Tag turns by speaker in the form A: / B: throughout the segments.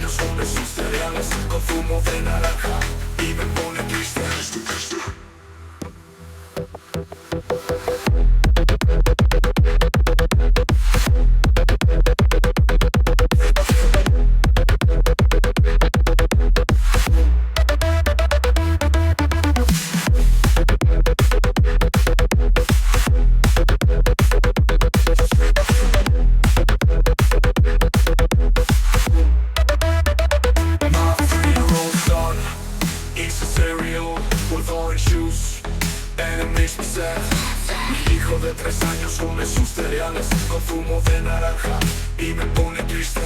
A: años come sus cereales con zumo de naranja y me pone triste. Mi hijo de 3 años come sus cereales con zumo de naranja y me pone triste.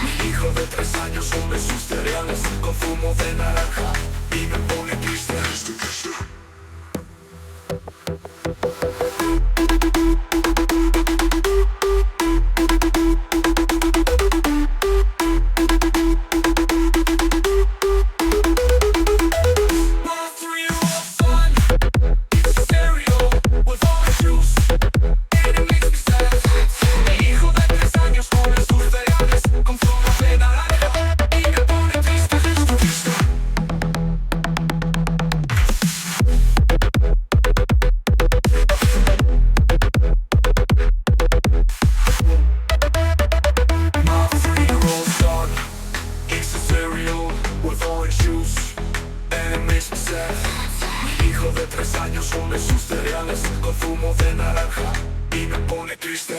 A: Mi hijo de 3 años come sus cereales con zumo de naranja y me pone triste. Mi hijo de 3 años come sus cereales con zumo de naranja y me pone triste.